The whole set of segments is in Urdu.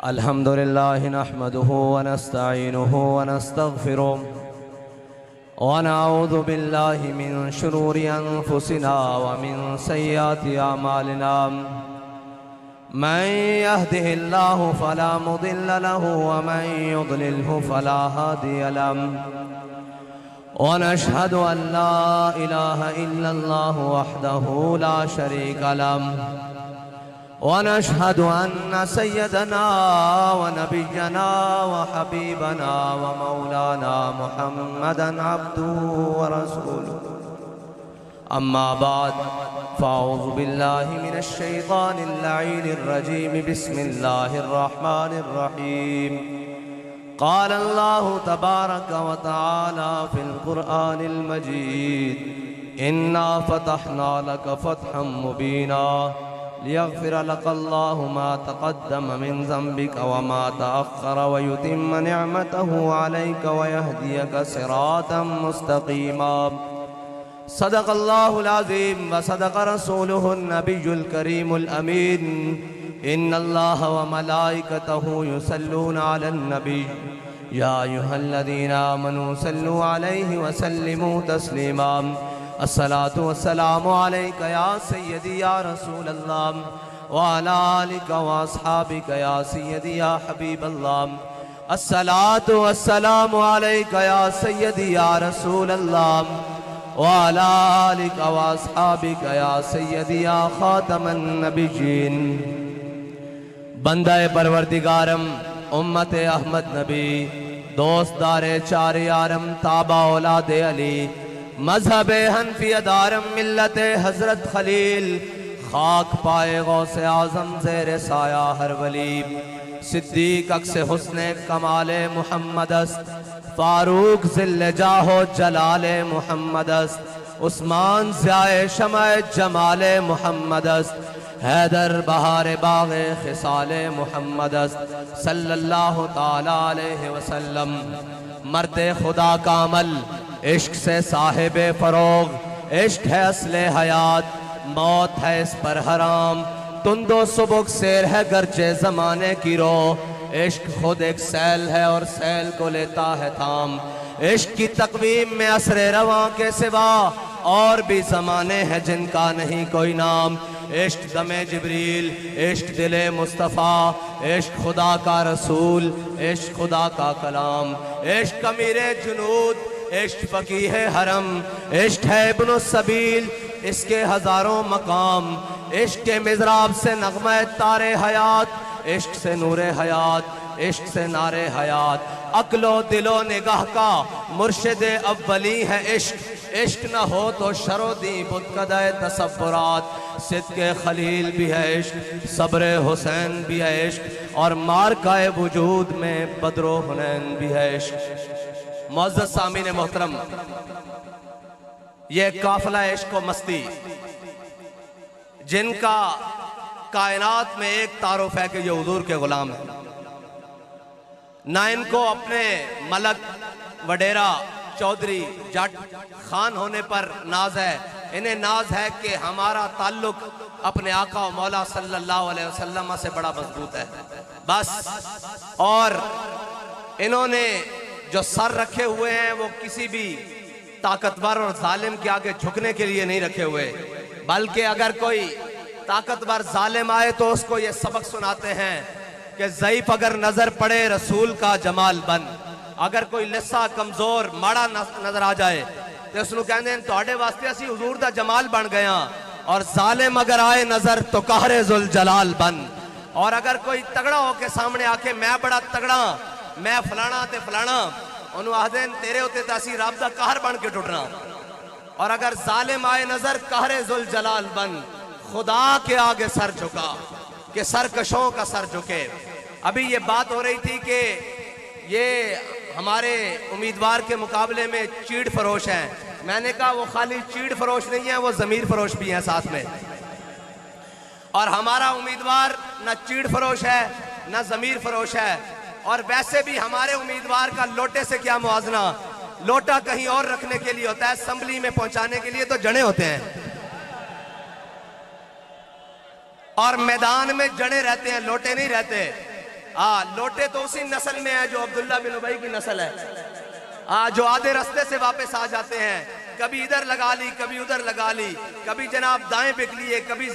الحمد لله نحمده ونستعينه ونستغفره ونعوذ بالله من شرور أنفسنا ومن سيئات أعمالنا من يهده الله فلا مضل له ومن يضلله فلا هادي له ونشهد أن لا إله إلا الله وحده لا شريك له ونشهد أن سيدنا ونبينا وحبيبنا ومولانا محمدًا عبده ورسوله أما بعد فأعوذ بالله من الشيطان اللعين الرجيم بسم الله الرحمن الرحيم قال الله تبارك وتعالى في القرآن المجيد إنا فتحنا لك فتحا مبينا ليغفر لك الله ما تقدم من ذنبك وما تأخر ويتم نعمته عليك ويهديك صراطا مستقيما صدق الله العظيم وصدق رسوله النبي الكريم الأمين إن الله وملائكته يصلون على النبي يا أيها الذين آمنوا صلوا عليه وسلموا تسليما الصلاة والسلام عليك يا سيدي يا رسول الله وعلى آلك وأصحابك يا سيدي يا حبيب الله الصلاة والسلام عليك يا سيدي يا رسول الله وعلى آلك وأصحابك يا سيدي يا خاتم النبيين بندہ پروردگارم امت احمد نبی دوست دار چار یارم تابع اولاد علی مذہب حنفیہ دارم ملت حضرت خلیل خاک پائے غوث اعظم زیر سایہ ہر ولی صدیق عکس حسن کمال محمد است فاروق ذل جاہ و جلال محمد است عثمان ضیاء شمع جمال محمد است حیدر بہار باغ خصال محمد است صلی اللہ تعالی علیہ وسلم مرد خدا کا عمل عشق سے صاحب فروغ عشق ہے اصل حیات موت ہے اس پر حرام تند و سبک سیر ہے گرچہ زمانے کی رو عشق خود ایک سیل ہے اور سیل کو لیتا ہے تھام عشق کی تقویم میں عصر رواں کے سوا اور بھی زمانے ہیں جن کا نہیں کوئی نام عشق دم جبریل عشق دل مصطفیٰ عشق خدا کا رسول عشق خدا کا کلام عشق امیر جنود عشق فقیہ حرم عشق ہے ابن السبیل اس کے ہزاروں مقام عشق کے مضراب سے نغمہ تار حیات عشق سے نور حیات عشق سے نار حیات عقل و دل و نگاہ کا مرشد اولی ہے عشق عشق نہ ہو تو شرو دی بتقدہ تصورات صدق خلیل بھی ہے عشق صبر حسین بھی ہے عشق اور مارکہ وجود میں بدر و حنین بھی ہے عشق معزز سامعین محترم یہ قافلہ عشق و مستی جن کا کائنات میں ایک تعارف ہے کہ یہ حضور کے غلام ہیں نہ ان کو اپنے ملک وڈیرہ چودھری جٹ خان ہونے پر ناز ہے انہیں ناز ہے کہ ہمارا تعلق اپنے آقا و مولا صلی اللہ علیہ وسلم سے بڑا مضبوط ہے بس اور انہوں نے جو سر رکھے ہوئے ہیں وہ کسی بھی طاقتور اور ظالم کے آگے جھکنے کے لیے نہیں رکھے ہوئے بلکہ اگر کوئی طاقتور ظالم آئے تو اس کو یہ سبق سناتے ہیں کہ ضعیف اگر نظر پڑے رسول کا جمال بن اگر کوئی لسا کمزور ماڑا نظر آ جائے تو اس نو کہندے ہیں تواڈے واسطے اسی حضور دا جمال بن گیا اور ظالم اگر آئے نظر تو قہر ذوالجلال بن اور اگر کوئی تگڑا ہو کے سامنے آ کے میں بڑا تگڑا میں فلانا تے فلانا انہوں آدھیں تیرے ہوتے تاسی رب دا قہر بن کے ٹوٹنا اور اگر ظالم آئے نظر قہر ذوالجلال بن خدا کے آگے سر جھکا کہ سرکشوں کا سر جھکے ابھی یہ بات ہو رہی تھی کہ یہ ہمارے امیدوار کے مقابلے میں چیڑ فروش ہیں میں نے کہا وہ خالی چیڑ فروش نہیں ہیں وہ ضمیر فروش بھی ہیں ساتھ میں اور ہمارا امیدوار نہ چیڑ فروش ہے نہ ضمیر فروش ہے اور ویسے بھی ہمارے امیدوار کا لوٹے سے کیا موازنہ لوٹا کہیں اور رکھنے کے لیے ہوتا ہے اسمبلی میں پہنچانے کے لیے تو جنے ہوتے ہیں اور میدان میں جڑے رہتے ہیں لوٹے نہیں رہتے لوٹے تو اسی نسل میں ہے جو عبداللہ بن ابی کی نسل ہے، جو آدھے رستے سے واپس آ جاتے ہیں، کبھی ادھر لگا لی کبھی ادھر لگا لی، کبھی جناب دائیں بک لیے، کبھی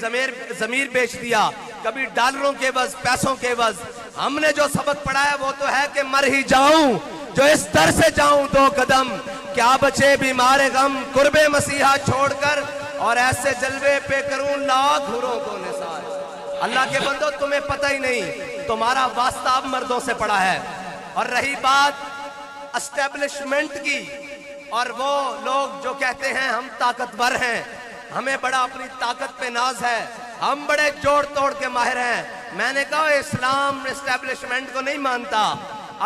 ضمیر بیچ دیا، کبھی ڈالروں کے عوض پیسوں کے عوض۔ ہم نے جو سبق پڑھا ہے وہ تو ہے کہ مر ہی جاؤں جو اس در سے جاؤں 2 قدم، کیا بچے بیمار غم قرب مسیحا چھوڑ کر، اور ایسے جلوے پہ کروں لاکھ حوروں کو نثار۔ اللہ کے بندو تمہیں پتہ ہی نہیں، تمہارا واسطہ اب مردوں سے پڑا ہے۔ اور رہی بات اسٹیبلشمنٹ کی، اور وہ لوگ جو کہتے ہیں ہم طاقتور ہیں، ہمیں بڑا اپنی طاقت پہ ناز ہے، ہم بڑے جوڑ توڑ کے ماہر ہیں، میں نے کہا اسلام اسٹیبلشمنٹ کو نہیں مانتا۔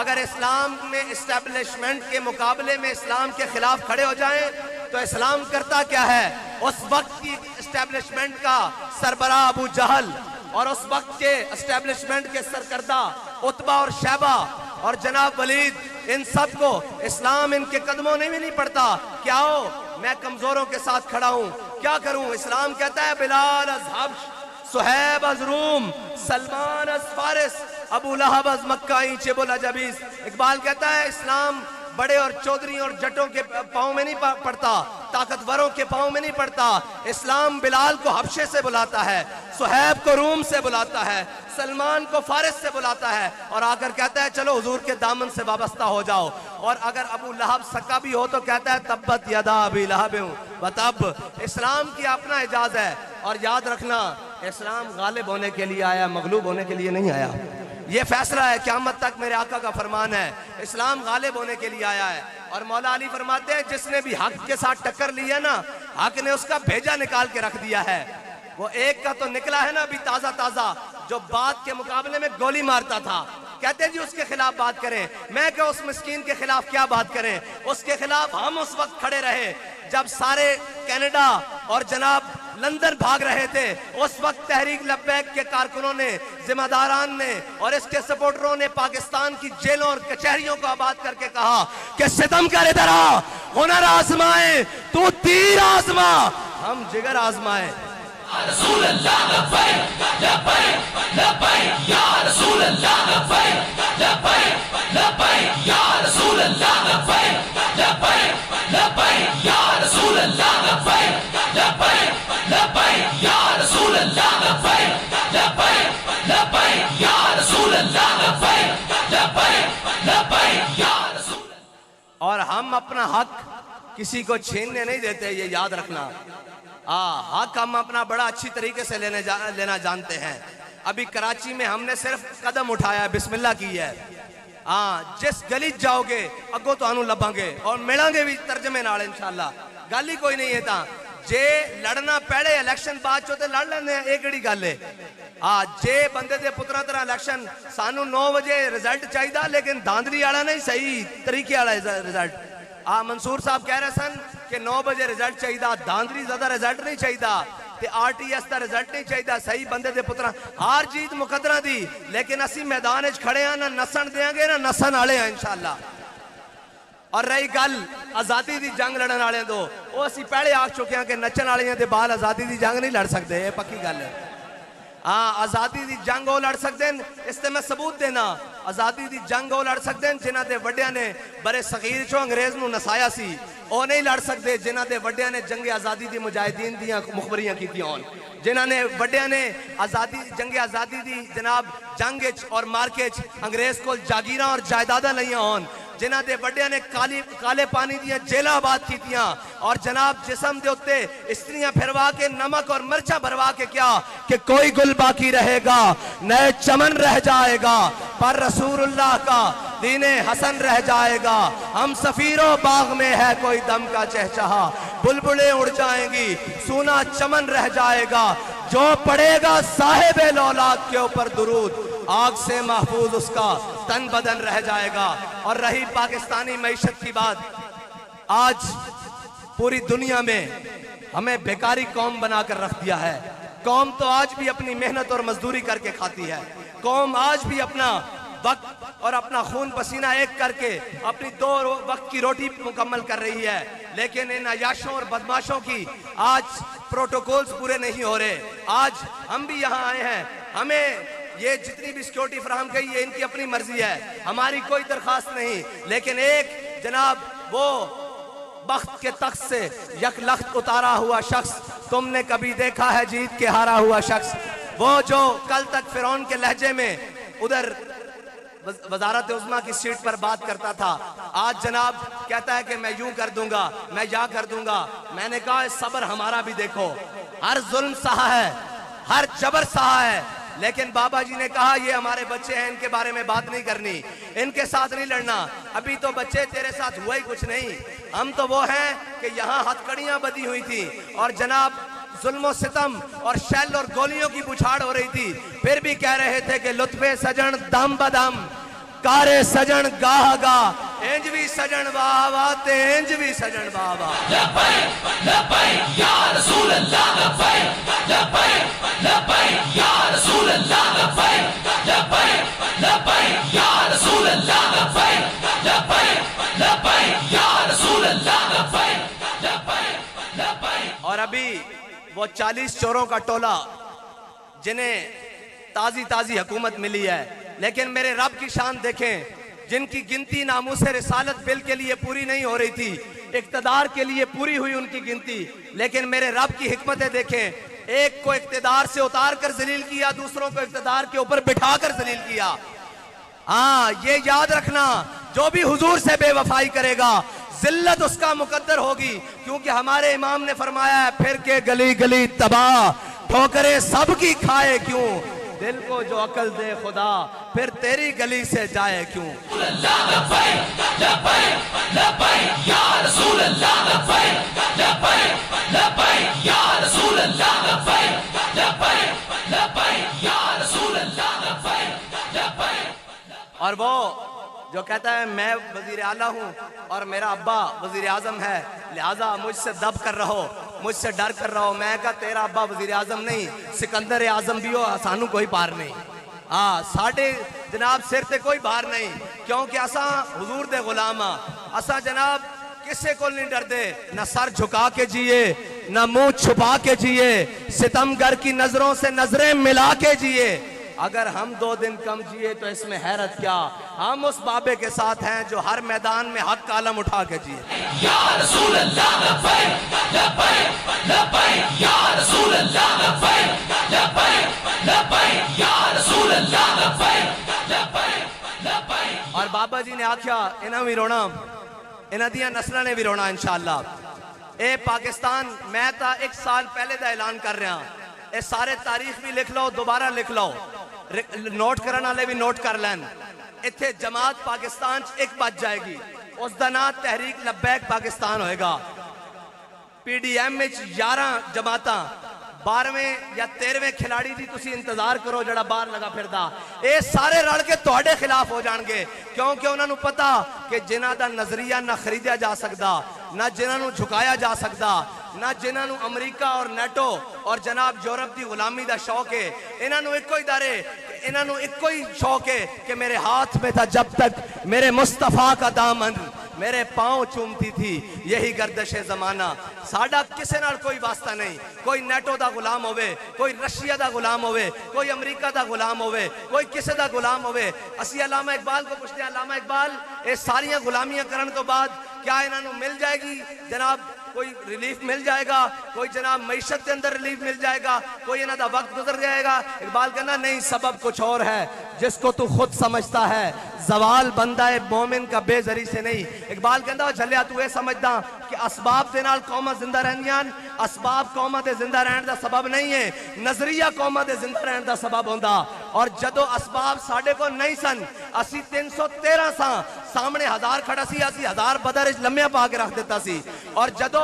اگر اسلام میں اسٹیبلشمنٹ کے مقابلے میں اسلام کے خلاف کھڑے ہو جائیں تو اسلام کرتا کیا ہے؟ اس وقت کی اسٹیبلشمنٹ کا سربراہ ابو جہل اور اس وقت کے اسٹیبلشمنٹ کے سرکردہ عتبہ اور شیبہ اور جناب ولید، ان سب کو اسلام ان کے قدموں میں نہیں پڑتا۔ کیا ہو میں کمزوروں کے ساتھ کھڑا ہوں، کیا کروں؟ اسلام کہتا ہے بلال از حبش، صہیب از روم، سلمان از فارس، ابو لہب از مکہ اینچے بولا جبیس۔ اقبال کہتا ہے اسلام بڑے اور چودھری اور جٹوں کے پاؤں میں نہیں پڑتا، طاقتوروں کے پاؤں میں نہیں پڑتا۔ اسلام بلال کو حبشے سے بلاتا ہے، صہیب کو روم سے بلاتا ہے، سلمان کو فارس سے بلاتا ہے، اور آ کر کہتا ہے چلو حضور کے دامن سے وابستہ ہو جاؤ۔ اور اگر ابو لہب سکا بھی ہو تو کہتا ہے تبت یدا ابی لہب وتب۔ اسلام کی اپنا اعجاز ہے، اور یاد رکھنا اسلام غالب ہونے کے لیے آیا، مغلوب ہونے کے لیے نہیں آیا۔ یہ فیصلہ ہے، قیامت تک میرے آقا کا فرمان ہے، اسلام غالب ہونے کے لیے آیا ہے۔ اور مولا علی فرماتے ہیں جس نے بھی حق کے ساتھ ٹکر لی ہے نا، حق نے اس کا بھیجا نکال کے رکھ دیا ہے۔ وہ ایک کا تو نکلا ہے نا ابھی تازہ تازہ، جو بات کے مقابلے میں گولی مارتا تھا، کہتے جی اس کے خلاف بات کریں۔ میں کہ اس مسکین کے خلاف کیا بات کریں؟ اس کے خلاف ہم اس وقت کھڑے رہے جب سارے کینیڈا اور جناب لندن بھاگ رہے تھے۔ اس وقت تحریک لبیک کے کارکنوں نے، ذمہ داران نے اور اس کے سپورٹروں نے پاکستان کی جیلوں اور کچہریوں کو آباد کر کے کہا کہ ستم کر ادھر آ، ہنر آزمائے تو تیر آزما، ہم جگر آزمائے۔ رسول اللہ لبیک لبیک لبیک یا رسول اللہ لبیک لبیک لبیک یا رسول اللہ لبیک لبیک لبیک یا رسول اللہ لبیک لبیک لبیک یا رسول اللہ لبیک لبیک لبیک یا رسول اللہ لبیک لبیک لبیک یا رسول۔ اور ہم اپنا حق کسی کو چھیننے نہیں دیتے، یہ یاد رکھنا۔ حق ہم اپنا بڑا اچھی طریقے سے لینا جانتے ہیں۔ ابھی کراچی میں ہم نے صرف قدم اٹھایا ہے، بسم اللہ کی ہے۔ جس گلی جاؤ گے اگو تو آنو لبھاں گے اور ملیں گے بھی ترجمے نال انشاءاللہ، گل ہی کوئی نہیں ہے۔ تا جے لڑنا پہلے الیکشن بعد چوتے لڑ لینے ہیں، ایک گڑی گل ہے۔ جے بندے دے پترہ طرح الیکشن سانو 9 بجے رزلٹ چاہیدہ، لیکن دھاندلی آڑا نہیں، صحیح طریقے آڑا رزلٹ۔ منصور صاحب کہہ رہے سن کہ 9 بجے رزلٹ چاہیدہ، دھاندلی زیادہ رزلٹ نہیں چاہیدہ، تے RTS دا رزلٹ نہیں چاہیدہ، صحیح بندے دے پترہ۔ ہار جیت مقدرہ دی، لیکن اسی میدان اچھ کھڑے ہیں، نہ نسن دیں گے نہ نسن آلے ہیں انشاءاللہ۔ اور رہی گل آزادی دی جنگ لڑن آلے دو، وہ اسی پہلے آگ چکے ہیں کہ نچن آلے ہیں تے بال آزادی دی جنگ نہیں لڑ سکتے، یہ پکی گل ہے۔ آزادی دی جنگ وہ لڑ سکتے ہیں، اس تے میں ثبوت دینا، آزادی دی جنگ وہ لڑ سکتے ہیں جنہ دے وڈیاں نے برے صغیر چو انگریز نو نسایا سی، وہ نہیں لڑ سکتے جنہ دے وڈیاں نے جنگ آزادی دی مجاہدین دیاں مخبریاں کی ہون، جنہ نے وڈیاں نے جنگ آزادی دی جناب جنگ اور مارکیچ انگریز کو جاگیراں اور جائیداداں لئیاں ہون، جنہ دے وڈیاں نے کالے پانی دیاں جیلہ آباد کیتیاں، اور جناب جسم دے ہوتے استریاں پھروا کے نمک اور مرچہ بھروا کے کیا کہ کوئی گل باقی رہے گا، نئے چمن رہ جائے گا، پر رسول اللہ کا دین حسن رہ جائے گا، ہم سفیروں باغ میں ہے کوئی دم کا چہچہا، بلبلیں اڑ جائیں گی، سونا چمن رہ جائے گا، جو پڑے گا صاحب لولاک کے اوپر درود، آگ سے محفوظ اس کا تن بدن رہ جائے گا۔ اور رہی پاکستانی معیشت کی بات، آج پوری دنیا میں ہمیں بیکاری قوم بنا کر رکھ دیا ہے۔ قوم تو آج بھی اپنی محنت اور مزدوری کر کے کھاتی ہے، قوم آج بھی اپنا وقت اور اپنا خون پسینہ ایک کر کے اپنی 2 وقت کی روٹی مکمل کر رہی ہے، لیکن ان عیاشوں اور بدماشوں کی آج پروٹوکولز پورے نہیں ہو رہے۔ آج ہم بھی یہاں آئے ہیں، ہمیں یہ جتنی بھی سیکیورٹی فراہم کی یہ ان کی اپنی مرضی ہے، ہماری کوئی درخواست نہیں، لیکن ایک جناب وہ بخت کے تخت سے یک لخت اتارا ہوا شخص تم نے کبھی دیکھا ہے جیت کے ہارا ہوا شخص؟ وہ جو کل تک فرعون کے لہجے میں ادھر وزارت عظمیٰ کی سیٹ پر بات کرتا تھا، آج جناب کہتا ہے کہ میں یوں کر دوں گا، میں یا کر دوں گا۔ میں نے کہا صبر ہمارا بھی دیکھو، ہر ظلم سہا ہے، ہر جبر سہا ہے، لیکن بابا جی نے کہا یہ ہمارے بچے ہیں، ان کے بارے میں بات نہیں کرنی، ان کے ساتھ نہیں لڑنا، ابھی تو بچے تیرے ساتھ ہوا ہی کچھ نہیں، ہم تو وہ ہیں کہ یہاں ہتھکڑیاں بدی ہوئی تھی اور جناب ظلم و ستم اور شیل اور گولیوں کی بچھاڑ ہو رہی تھی، پھر بھی کہہ رہے تھے کہ لطف سجن دم بدم کارے سجن گاہ گاہ، انج بھی سجن واہ واہ تے انج بھی سجن واہ واہ۔ لبیک لبیک یا رسول اللہ، لبیک لبیک لبیک یا رسول اللہ، لبیک لبیک لبیک یا رسول اللہ، لبیک لبیک لبیک یا رسول اللہ، لبیک لبیک لبیک۔ اور ابھی وہ 40 چوروں کا ٹولہ جنہیں تازی حکومت ملی ہے، لیکن میرے رب کی شان دیکھیں، جن کی گنتی ناموس رسالت بل کے لیے پوری نہیں ہو رہی تھی، اقتدار کے لیے پوری ہوئی ان کی گنتی، لیکن میرے رب کی حکمتیں دیکھیں، ایک کو اقتدار سے اتار کر ذلیل کیا، دوسروں کو اقتدار کے اوپر بٹھا کر ذلیل کیا۔ ہاں یہ یاد رکھنا، جو بھی حضور سے بے وفائی کرے گا ذلت اس کا مقدر ہوگی، کیونکہ ہمارے امام نے فرمایا ہے پھر کے گلی گلی تباہ، ٹھوکریں سب کی کھائے کیوں، دل کو جو عقل دے خدا پھر تیری گلی سے جائے کیوں۔ لبیک لبیک لبیک یا رسول اللہ، لبیک لبیک لبیک یا رسول اللہ، لبیک لبیک لبیک یا رسول اللہ، لبیک لبیک۔ اور وہ جو کہتا ہے میں وزیر اعلیٰ ہوں اور میرا ابا وزیر اعظم ہے، لہٰذا مجھ سے دب کر رہو، مجھ سے ڈر کر رہو، میں کہا تیرا ابا وزیر اعظم نہیں، سکندر اعظم بھی ہو، سانو کوئی پار نہیں، ساڑھے جناب سر تے کوئی بار نہیں، کیونکہ اساں حضور دے غلام ہاں، اساں جناب کسے کو نہیں ڈر دے، نہ سر جھکا کے جیے، نہ منہ چھپا کے جیے، ستمگر کی نظروں سے نظریں ملا کے جیے، اگر ہم 2 دن کم جیے تو اس میں حیرت کیا، ہم اس بابے کے ساتھ ہیں جو ہر میدان میں حق کا علم اٹھا کے جیے۔ یا رسول اللہ، لبیک لبیک لبیک یا رسول اللہ، لبیک لبیک لبیک یا رسول اللہ، لبیک لبیک لبیک۔ اور بابا جی نے آکھیا انہاں بھی رونا، انہاں دیاں نسلوں نے بھی رونا انشاءاللہ۔ اے پاکستان میں تا 1 سال پہلے دا اعلان کر رہا ہوں، اے سارے تاریخ بھی لکھ لو، دوبارہ لکھ لو، نوٹ کرنا والے بھی نوٹ کر لین، اتھے جماعت پاکستان ایک بچ جائے گی، اس دنا تحریک لبیک پاکستان ہوئے گا، پی ڈی ایم میں 11 جماعتاں، 12ویں یا 13ویں کھلاڑی دی تسی انتظار کرو جڑا باہر لگا پھردا، اے سارے رڑ کے توڑے خلاف ہو جان گے، کیونکہ انہوں نے پتا کہ جنہ دا نظریہ نہ خریدیا جا سکدا، نہ جنہوں نے جھکایا جا سکدا، نہ جنہوں نے امریکہ اور نیٹو اور جناب یورپ دی غلامی دا شوق ہے، انہوں نے ایک کوئی دارے، انہوں نے ایک کوئی شوق ہے کہ میرے ہاتھ میں تھا جب تک میرے مصطفیٰ کا دامن، میرے پاؤں چومتی تھی یہی گردش زمانہ، ساڑھا کسے نال کوئی واسطہ نہیں، کوئی نیٹو دا غلام ہوئے، کوئی رشیا دا غلام ہوئے، کوئی امریکہ دا غلام ہوئے، کوئی کسے دا غلام ہوئے، اسی علامہ اقبال کو پوچھتے ہیں علامہ اقبال اے ساریاں غلامیاں کرن تو بعد کیا انہوں نے مل جائے گی جناب کوئی ریلیف مل جائے گا، کوئی جناب معیشت کے اندر ریلیف مل جائے گا، کوئی انہوں دا وقت گزر جائے گا؟ اقبال کہنا نہیں، سبب کچھ اور ہے جس کو تو خود سمجھتا ہے، زوال بندہ مومن کا بے ذری سے نہیں۔ اقبال کہنا جھلیا تو اے سمجھدا کہ اسباب دے نال قومہ زندہ رہندیاں، اسباب قومہ دے زندہ رہن دا سبب نہیں ہے، نظریہ قومہ دے زندہ رہن دا سبب ہوندا، اور جدو اسباب ساڑھے کو نہیں سن، اسی 313 ساں، سامنے 1000 کھڑا سی، اسی 1000 بدر لمحہ پا کے رکھ دیتا سی، اور جدو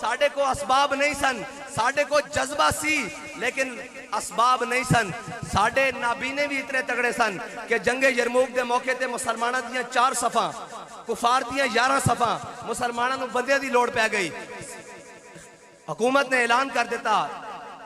ساڑھے کو اسباب نہیں سن، ساڑھے کو جذبہ سی لیکن اسباب نہیں سن، ساڑھے نابینے بھی اتنے تگڑے سن کہ جنگ یرموک دے موقع تے مسلمانہ دیاں 4 صفاں، کفار دیاں 11 صفاں، مسلمانہ نو بندے دی لوڑ پہ گئی، حکومت نے اعلان کر دیتا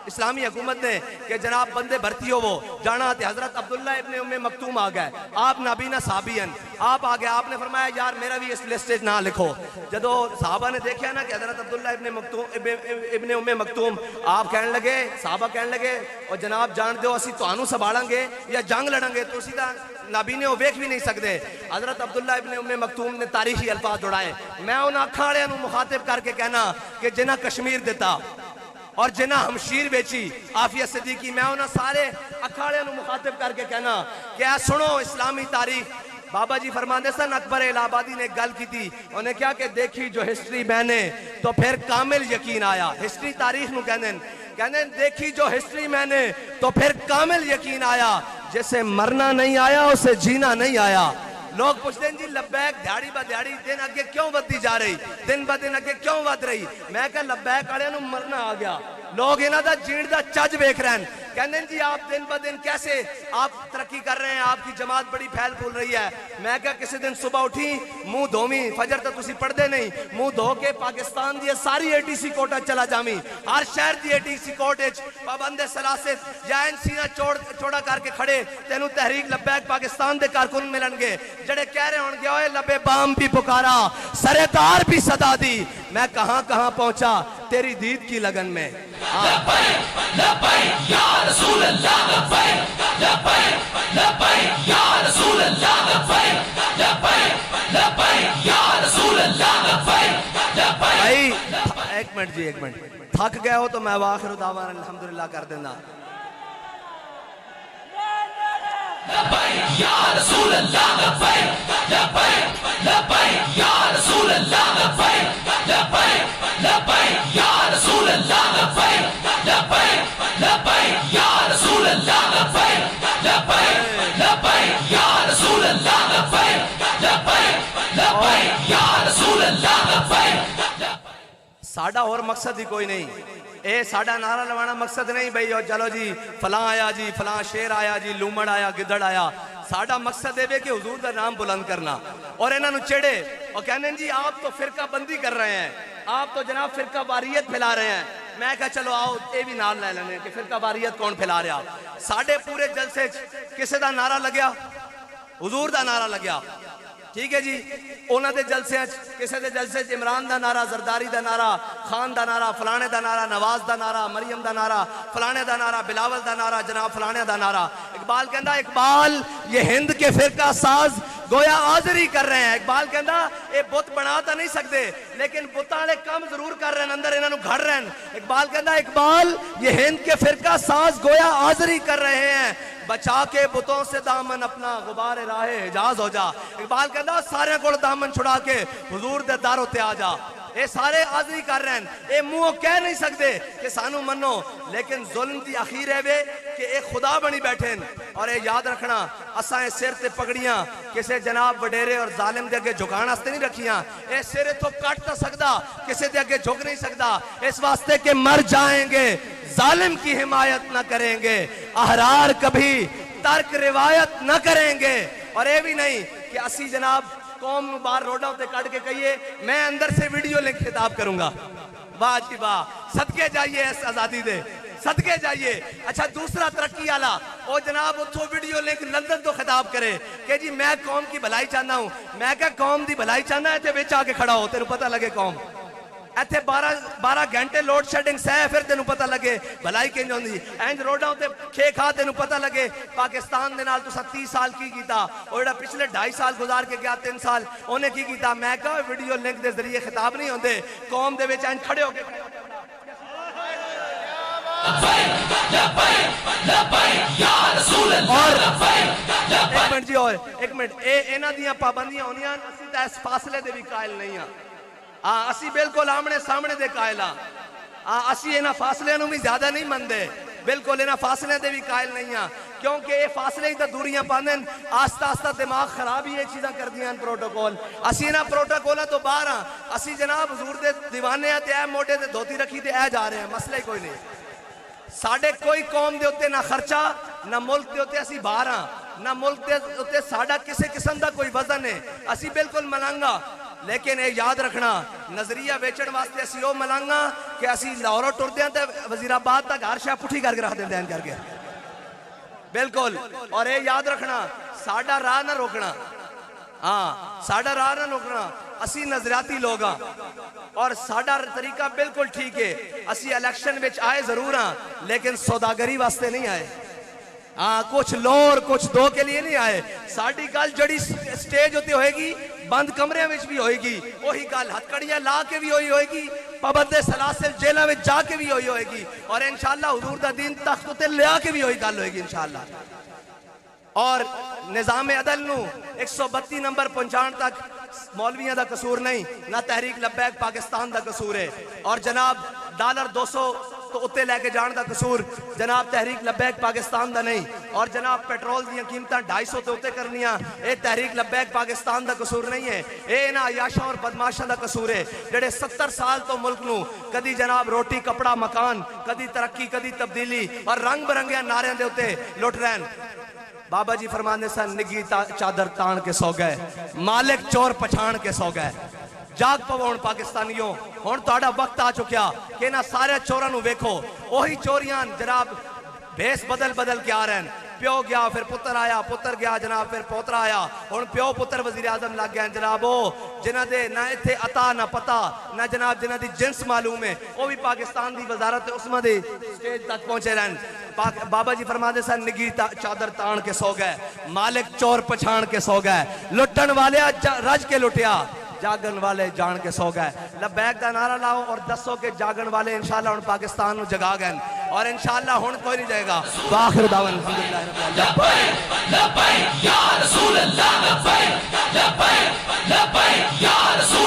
اسلامی حکومت نے کہ جناب بندے بھرتی ہو وہ جانا تھے. حضرت عبداللہ ابن ام مکتوم آ گئے, آپ نابینا صحابی ہیں, آپ آ گئے, آپ نے فرمایا یار میرا بھی اس لسٹ نہ لکھو. جدو صحابہ نے دیکھا نا کہ حضرت عبداللہ ابن ام مکتوم, آپ کہنے لگے, صحابہ کہنے لگے اور جناب جان دیو اسی تو سنبھالیں گے یا جنگ لڑیں گے, تو سیدھا نابینے وہ ویکھ بھی نہیں سکتے. حضرت عبداللہ ابن ام مکتوم نے تاریخی الفاظ جوڑائے, میں انہاں اکھاں والےاں نوں مخاطب کر کے کہنا کہ جنہاں کشمیر دیتا اور جنہاں ہمشیر بیچی عافیہ صدیقی, میں انہاں سارے اکھاں والےاں نوں مخاطب کر کے کہنا کہ اے سنو اسلامی تاریخ. بابا جی فرماندے سن, اکبر الہ آبادی نے ایک گل کی تھی, انہیں کیا کہ دیکھی جو ہسٹری میں نے تو پھر کامل یقین آیا. ہسٹری تاریخ نوں کہندے ہیں دیکھی جو ہسٹری میں نے تو پھر کامل یقین آیا, جیسے مرنا نہیں آیا اسے جینا نہیں آیا. لوگ پوچھتے ہیں جی لبیک دیہڑی با دیہڑی دن اگے کیوں ودی جا رہی, دن با دن اگے کیوں ود رہی. میں کہا لبیک والے نوں مرنا آ گیا, لوگ انہاں دا جین دا چج ویکھ رہے ہیں. کہندے ہیں جی آپ دن با دن کیسے آپ ترقی کر رہے ہیں, آپ کی جماعت بڑی پھیل پھول رہی ہے. میں کہا کسی دن صبح اٹھی منہ دھومی, فجر تو تسی پڑھدے نہیں, منہ دھو کے پاکستان دی ساری اے ٹی سی کوٹ چلا جامی, ہر شہر دی اے ٹی سی کوٹ وچ پابند سلاست یا این سینہ چوڑا کر کے کھڑے تینوں تحریک لبیک پاکستان دے کارکن ملن گے جڑے کہہ رہے ہون گے اوے لبے بام بھی پکارا سرکار بھی صدا دی. میں کہاں کہاں پہنچا تیری دید کی لگن میں. لبیک لبیک یا رسول اللہ, لبیک لبیک لبیک یا رسول اللہ, لبیک لبیک لبیک یا رسول اللہ, لبیک لبیک. بھائی ایک منٹ جی, ایک منٹ, تھک گئے ہو تو میں واخر دعوانا الحمدللہ کر دینا. لبیک یا رسول اللہ, لبیک لبیک لبیک یا رسول اللہ, لبیک لبیک لبیک یا رسول اللہ, لبیک لبیک لبیک یا رسول اللہ, لبیک لبیک لبیک یا رسول اللہ, لبیک لبیک لبیک یا رسول اللہ, لبیک. ساڑھا اور مقصد ہی کوئی نہیں, اے ساڑھا نعرہ لوانا مقصد نہیں بھئی اور چلو جی فلاں آیا جی, فلاں شیر آیا جی, لومڑ آیا, گدڑ آیا. ساڑھا مقصد ہے کہ حضور دا نام بلند کرنا اور انہاں نو چڑے اور کہنے جی آپ تو فرقہ بندی کر رہے ہیں, آپ تو جناب فرقہ واریت پھیلا رہے ہیں. میں کہا چلو آؤ اے بھی نال لے لینے کہ فرقہ واریت کون پھیلا رہا. ساڑھے پورے جلسے کسے دا نعرہ لگیا, حضور دا نعرہ لگیا, ٹھیک ہے جی. اونا دے جلسے کسے دے جلسے عمران دا نعرہ, زرداری دا نعرہ, خان دا نعرہ, فلانے دا نعرہ, نواز دا نعرہ, مریم دا نعرہ, فلانے دا نعرہ, بلاول دا نعرہ, جناب فلانے دا نعرہ. اقبال کہندہ اقبال یہ ہند کے فرقہ ساز گویا آزری کر رہے ہیں. اقبال کہندہ اے بت بناتا نہیں سکتے لیکن بتانے کم ضرور کر رہے ہیں, اندر انہوں نے گھڑ رہے ہیں. اقبال کہندہ اقبال یہ ہند کے فرقہ ساز گویا آزری کر رہے ہیں, بچا کے بتوں سے دامن اپنا غبار راہ حجاز ہو جا. اقبال کہتا سارے کو دامن چھڑا کے حضور دے داروں تے آ جا. اے سارے آزری کر رہے ہیں, اے منہ کہہ نہیں سکتے کہ سانو منو, لیکن ظلم دی اخیر ہے بے کہ اے خدا بنی بیٹھیں. اور اے یاد رکھنا اسائیں سر تے پگڑیاں کسے جناب وڈیرے اور ظالم دے اگے جھکان واسطے نہیں رکھیاں. اے سر تو کٹ تا سکدا, کسے دے اگے جھک نہیں سکدا, اس واسطے کہ مر جائیں گے ظالم کی حمایت نہ کریں گے, احرار کبھی ترک روایت نہ کریں گے. اور اے بھی نہیں کہ اسی جناب قوم نو باہر روڈاں تے کٹ کے کہیے میں اندر سے ویڈیو لنک خطاب کروں گا. واہ جی واہ, صدقے جائیے اس آزادی دے, صدقے جائیے. اچھا دوسرا ترقی والا او جناب اتھو ویڈیو لنک لندن تو خطاب کرے کہ جی میں قوم کی بھلائی چاہنا ہوں. میں کہا قوم دی بھلائی چاہنا ہے تے وچ آ کے کھڑا ہو, تینوں پتہ لگے قوم ایتھے 12 گھنٹے لوڈ شیڈنگ سہ پھر تینوں پتہ لگے بھلائی کنج ہوندی. اینج روڈاں تے کھے کھا تینوں پتہ لگے پاکستان دے نال تساں 30 سال کی کیتا, اور جڑا پچھلے 2.5 سال گزار کے گیا 3 سال اونے کی کیتا. میں کہا ویڈیو لنک دے ذریعے خطاب نہیں ہوندے, قوم دے وچ اینج کھڑے ہو کے ایک منٹ جی اور ایک منٹ, اے انہاں دیاں پابندیاں ہونیاں, اسی تے اس فاصلے دے بھی قائل نہیں ہاں. اسی بالکل آمنے سامنے دے قائل ہاں. اسی انہاں فاصلے نو بھی زیادہ نہیں مندے, بالکل انہاں فاصلے دے بھی قائل نہیں ہاں, کیونکہ یہ فاصلے ہی تا دوریاں پاندیں. آستہ آستہ دماغ خراب ہی یہ چیزاں کر دیاں پروٹوکول. اسی انہاں پروٹوکولہ تو باہر ہاں, اسی جناب حضور دے دیوانے ہیں تے اے موٹے تے دھوتی رکھی تے اے جا رہے ہیں, مسئلہ ہی کوئی نہیں. ساڑھے کوئی قوم دے ہوتے نہ خرچہ نہ ملک دے ہوتے اسی باہر ہاں, نہ ملک دے ہوتے ساڑھا کسے قسم دا کوئی وزن ہے, اسی بالکل ملانگا. لیکن یہ یاد رکھنا نظریہ ویچن واسطے اسی وہ ملانگا کہ اسی لاہوروں ٹردے ہیں تے وزیرآباد تک ہر شے پٹھی کر کے رکھ دیندے ہیں کر کے بالکل. اور یہ یاد رکھنا ساڈا راہ نہ روکنا, ہاں ساڈا راہ نہ روکنا. اسی نظریاتی لوگ ہاں اور ساڈا طریقہ بالکل ٹھیک ہے. اسی الیکشن وچ آئے ضرور ہاں لیکن سوداگری واسطے نہیں آئے. ہاں کچھ لو اور کچھ دو کے لیے نہیں آئے. ساڈی گل جڑی سٹیج ہوتی ہوئے گی بند کمرے وچ بھی ہوئے گی, وہی گل ہتکڑیاں لا کے بھی ہوئے گی, پابند سلاسل جیلوں میں جا کے بھی ہوئے گی, اور انشاءاللہ حضور دا دین تخت تے لیا کے بھی ہوئی گل ہوئے گی انشاءاللہ. اور نظام عدل نو 132 نمبر پہنچان تک مولویاں دا قصور نہیں, نہ تحریک لبیک پاکستان دا قصور ہے. اور جناب $200 تو اتے لے کے جان دا قصور جناب تحریک لبیک پاکستان دا نہیں. اور جناب پیٹرول دیاں قیمتاں 250 تو اتے کرنیاں اے تحریک لبیک پاکستان دا قصور نہیں ہے. اے نا عیاشاں اور بدماشاں دا قصور ہے جڑے 70 سال تو ملک نو کدی جناب روٹی کپڑا مکان, کدی ترقی کدی تبدیلی اور رنگ برنگیاں نعرے دے اتے لٹ رہن. بابا جی فرماندے سن نگی چادر تان کے سو گئے, مالک چور پچھان کے سو گئے. جاگ پوون پاکستانیوں, ہون تہاڈا وقت آ چکیا کہ نہ سارے چوراں نو ویکھو. وہی چوریاں جناب بھیس بدل بدل کے آ رہے ہیں. پیو گیا پھر پتر آیا, پتر گیا جناب پھر پوترا آیا, ہن پیو پتر وزیر اعظم لگ گئے جناب. وہ جنہ دے نہ ایتھے عطا نہ پتہ نہ جناب جنہ دی جنس معلوم ہے, وہ بھی پاکستان دی وزارت عظمیٰ دی سٹیج تک پہنچے رہن. بابا جی فرماتے سن نگی چادر تان کے سو گئے, مالک چور پچھان کے سو گئے. لٹن والے رج کے لٹیا, جاگن والے جان کے سو گئے. لبیک دا نعرہ لاؤ اور دسو کہ جاگن والے انشاءاللہ ہن پاکستان نو جگا گئے, اور انشاءاللہ ہن کوئی نہیں جائے گا. وآخر دعوانا الحمدللہ رب العالمین. لبیک لبیک یا رسول اللہ, لبیک لبیک لبیک یا رسول